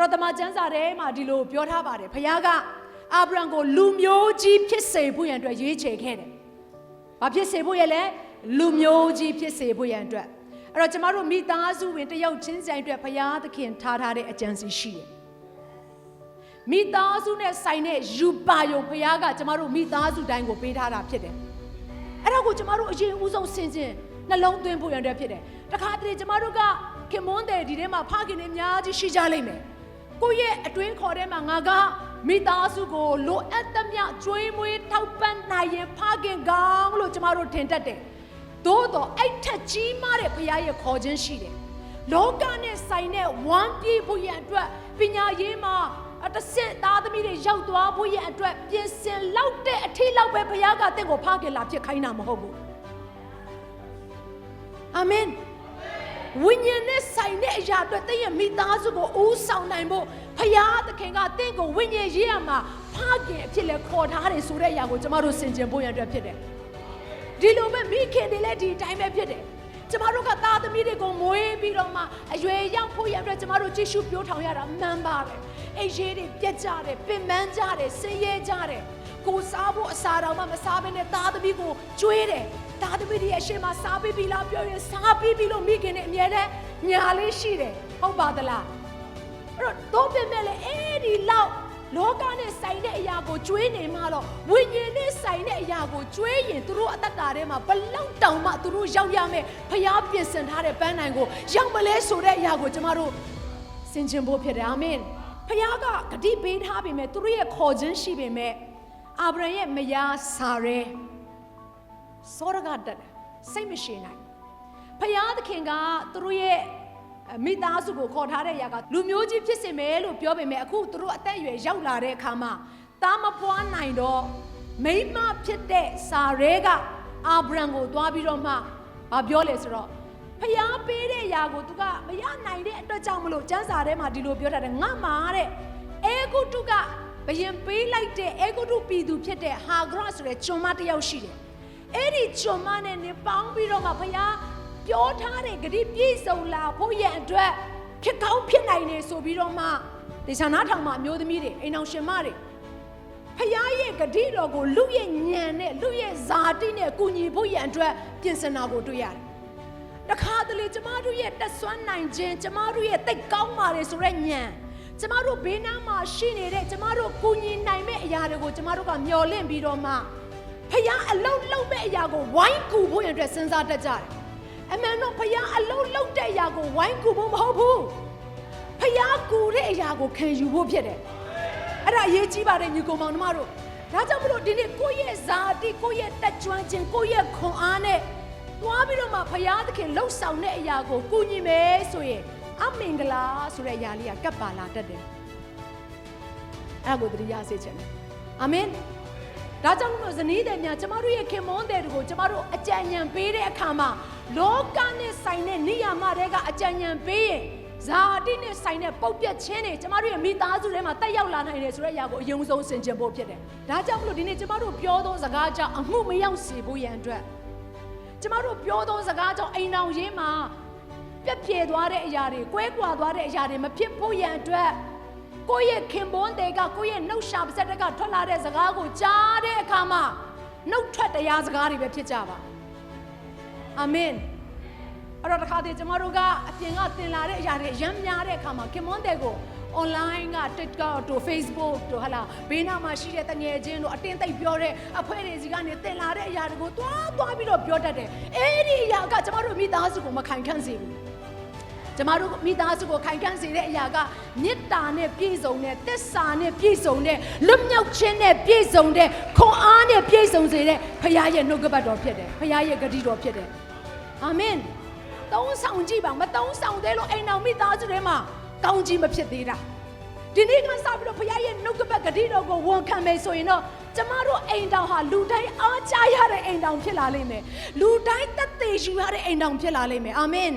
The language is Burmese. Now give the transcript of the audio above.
တော်တမန်ကျမ်းစာထဲမှာဒီလိုပြောထားပါတယ်ဖခင်ကအာဗြဟံကိုလူမျိုးကြီးဖြစ်စေဖို့ရန်အတွက်ရွေးချယ်ခဲ့တယ်။ဘာဖြစ်စေဖို့ရလဲလူမျိုးကြီးဖြစ်စေဖို့ရန်အတွက်အဲ့တော့ကျမတို့မိသားစုဝင်တယောက်ချင်းဆိုင်အတွက်ဖခင်သခင်ထားထားတဲ့အကြံစီရှိတယ်။မိသားစုနဲ့ဆိုင်တဲ့ယူပါယုံဖခင်ကကျမတို့မိသားစုတိုင်းကိုပေးထားတာဖြစ်တယ်။အဲ့ဒါကိုကျမတို့အရင်ဦးဆုံးဆင်ခြင်နှလုံးသွင်းဖို့ရန်အတွက်ဖြစ်တယ်။တခါတလေကျမတို့ကခင်မွန်းတယ်ဒီထဲမှာဖခင်တွေအများကြီးရှိကြလိမ့်မယ်။ကိုယ့်ရဲ့အတွင်းခေါ်ထဲမှာငါကမိသားစုကိုလိုအပ်သမျှကျွေးမွေးထောက်ပံ့နိုင်ရင်ဖခင်ကောင်းလို့ကျမတို့ထင်တတ်တယ်။သို့တော့အဲ့ထက်ကြီးမားတဲ့ဘုရားရဲ့ခေါ်ခြင်းရှိတယ်။လောကနဲ့ဆိုင်တဲ့ဝမ်းပြေးဖို့ရန်အတွက်ပညာရေးမှာတစ်ဆင့်သားသမီးတွေရောက်သွားဖို့ရန်အတွက်ပြင်ဆင်လောက်တဲ့အထီးလောက်ပဲဘုရားကတင့်ကိုဖခင်လာဖြစ်ခိုင်းတာမဟုတ်ဘူး။အာမင်ဝိညာဉ်နဲ့ဆိုင်တဲ့အရာအတွက်တင့်ရဲ့မိသားစုကိုဦးဆောင်နိုင်ဖို့ဖခင်သခင်ကတင့်ကိုဝိညာဉ်ရေးရမှာဖခင်အဖြစ်လဲခေါ်ထားတယ်ဆိုတဲ့အရာကိုကျမတို့ဆင်ခြင်ဖို့ရန်အတွက်ဖြစ်တယ်ဒီလိုပဲမိခင်တွေလည်းဒီအတိုင်းပဲဖြစ်တယ်ကျမတို့ကသားသမီးတွေကိုမွေးပြီးတော့မှအရွယ်ရောက်ဖို့ရန်အတွက်ကျမတို့ကြည့်ရှုပြောထောင်ရတာမှန်ပါတယ်အိမ်ရေးတွေပြက်ကြတယ်ပင်ပန်းကြတယ်ဆင်းရဲကြတယ်ကိုစားဖို့အစာတော်မှမစားဘဲနဲ့သားသမီးကိုကျွေးတယ်သားသမီးတွေအရှိမစားပြီးပြီလားပြောရင်စားပြီးပြီလို့မိခင်တွေအမြဲတမ်းညာလေးရှိတယ်ဟုတ်ပါသလားအဲ့တော့ပြင်မဲ့လေအဲ့ဒီလောက်လောကနဲ့ဆိုင်တဲ့အရာကိုကျွေးနေမှတော့ဝိညာဉ်နဲ့ဆိုင်တဲ့အရာကိုကျွေးရင်သူတို့အသက်တာထဲမှာဘလောက်တောင်မှသူတို့ရောက်ရမယ်ဖျားပြင်ဆင်ထားတဲ့ပန်းနိုင်ကိုရောက်မလဲဆိုတဲ့အရာကိုကျမတို့ဆင်ခြင်ဖို့ဖြစ်တယ်အာမင်ဖျားကဂတိပေးထားပေမဲ့သူတို့ရဲ့ခေါ်ခြင်းရှိပေမဲ့အာဗြဟံရဲ့မယားစာရဲစောရကတက်စိတ်မရှိနိုင်ဖျားသခင်ကသူတို့ရဲ့မိသားစုကိုခေါ်ထားတဲ့အရာကလူမျိုးကြီးဖြစ်စေမယ်လို့ပြောပေမဲ့အခုသူတို့အသက်အရွယ်ရောက်လာတဲ့အခါမှာသားမပွားနိုင်တော့မိန်းမဖြစ်တဲ့စာရဲကအာဗြဟံကိုသွားပြီးတော့မှပြောလဲဆိုတော့ဖျားပေးတဲ့အရာကိုသူကမရနိုင်တဲ့အတွက်ကြောင့်မလို့ကျမ်းစာထဲမှာဒီလိုပြောထားတယ်ငါမှာတဲ့အေဂုတုကဘယင်ပေးလိုက်တဲ့အေဂုတုပြည်သူဖြစ်တဲ့ဟာဂရဆိုတဲ့ကျွန်မတစ်ယောက်ရှိတယ်အဲ့ဒီကျွန်မနဲ့နေပေါင်းပြီးတော့မှဖျားပြောထားတဲ့ဂတိပြည့်စုံလာဖို့ရန်အတွက်ဖြစ်ကောင်းဖြစ်နိုင်နေဆိုပြီးတော့မှဒေသနာထောင်မှာအမျိုးသမီးတွေအိမ်အောင်ရှင်မတွေဖခင်ရဲ့ဂတိတော်ကိုလူရဲ့ဉာဏ်နဲ့လူရဲ့ဇာတိနဲ့ကူညီဖို့ရန်အတွက်ပြင်ဆင်တာကိုတွေ့ရတယ်။တခါတလေကျမတို့ရဲ့တက်ဆွမ်းနိုင်ခြင်းကျမတို့ရဲ့သိကောင်းပါတယ်ဆိုတဲ့ဉာဏ်ကျမတို့ဘေးနားမှာရှိနေတဲ့ကျမတို့ကူညီနိုင်မဲ့အရာတွေကိုကျမတို့ကမျှော်လင့်ပြီးတော့မှဖခင်အလုံးလုံးမဲ့အရာကိုဝိုင်းကူဖို့ရန်အတွက်စဉ်းစားတတ်ကြတယ်အမှန်တော့ဖျားအလုံးလုံးတဲ့အရာကိုဝိုင်းကူဖို့မဟုတ်ဘူးဖျားကူတဲ့အရာကိုခံယူဖို့ဖြစ်တယ်အဲ့ဒါအရေးကြီးပါတယ်ညီကောင်မောင်နှမတို့ဒါကြောင့်မလို့ဒီနေ့ကိုယ့်ရဲ့ဇာတိကိုယ့်ရဲ့တက်ကြွခြင်းကိုယ့်ရဲ့ခွန်အားနဲ့သွားပြီးတော့မှဖျားသခင်လှုပ်ဆောင်တဲ့အရာကိုကူညီမယ်ဆိုရင်အမင်္ဂလာဆိုတဲ့အရာလေးကကပ်ပါလာတတ်တယ်အဲ့ဒါကိုသတိရစေချင်တယ်အာမင်ဒါကြောင့်မို့ဇနီးတဲ့များကျမတို့ရဲ့ခင်မွန်းတဲ့တွေကိုကျမတို့အကြံဉာဏ်ပေးတဲ့အခါမှာလောကနဲ့ဆိုင်တဲ့နေရာမှာတွေကအကြံဉာဏ်ပေးရင်ဇာတိနဲ့ဆိုင်တဲ့ပုတ်ပြက်ခြင်းတွေကျမတို့ရဲ့မိသားစုထဲမှာတက်ရောက်လာနိုင်တယ်ဆိုတဲ့အရာကိုအယုံဆုံးဆင်ခြင်ဖို့ဖြစ်တယ်။ဒါကြောင့်မလို့ဒီနေ့ကျမတို့ပြောသောစကားကြောင့်အမှုမရောက်စေဖို့ရန်အတွက်ကျမတို့ပြောသောစကားကြောင့်အိမ်တော်ရေးမှာပြက်ပြဲသွားတဲ့အရာတွေကွဲကွာသွားတဲ့အရာတွေမဖြစ်ဖို့ရန်အတွက်ကိုယ့်ရဲ့ခင်ပွန်းတွေကကိုယ့်ရဲ့နှုတ်ရှာပါစက်ကထွက်လာတဲ့စကားကိုကြားတဲ့အခါမှာနှုတ်ထွက်တရားစကားတွေပဲဖြစ်ကြပါအာမင်အဲ့တော့တခါတည်းကျမတို့ကအပြင်ကသင်လာတဲ့အရာတွေရမ်းများတဲ့အခါမှာခင်မွန်းတဲ့ကို online က TikTok တို့ Facebook တို့ဟာလားဘေးနားမှာရှိတဲ့တငယ်ချင်းတို့အတင်းသိပ်ပြောတဲ့အဖွဲ့တွေစီကနေသင်လာတဲ့အရာတွေကိုသွားပြီးတော့ပြောတတ်တယ်အဲ့ဒီအရာကကျမတို့မိသားစုကိုမခိုင်ခန့်စေဘူးကျမတို့မိသားစုကိုခိုင်ခန့်စေတဲ့အရာကမေတ္တာနဲ့ပြည့်စုံတဲ့သစ္စာနဲ့ပြည့်စုံတဲ့လွတ်မြောက်ခြင်းနဲ့ပြည့်စုံတဲ့ခွန်အားနဲ့ပြည့်စုံစေတဲ့ဖခင်ရဲ့နှုတ်ကပတ်တော်ဖြစ်တယ်ဖခင်ရဲ့ဂတိတော်ဖြစ်တယ်အာမင်သုံးဆောင်ကြည့်ပါမသုံးဆောင်သေးလို့အိမ်တော်မိသားစုထဲမှာကောင်းကြီးမဖြစ်သေးတာဒီနေ့ကစပြီးတော့ဖခင်ရဲ့နှုတ်ကပတ်ဂတိတော်ကိုဝန်ခံမယ်ဆိုရင်တော့ကျမတို့အိမ်တော်ဟာလူတိုင်းအားကြရတဲ့အိမ်တော်ဖြစ်လာလိမ့်မယ်လူတိုင်းသက်သေယူရတဲ့အိမ်တော်ဖြစ်လာလိမ့်မယ်အာမင်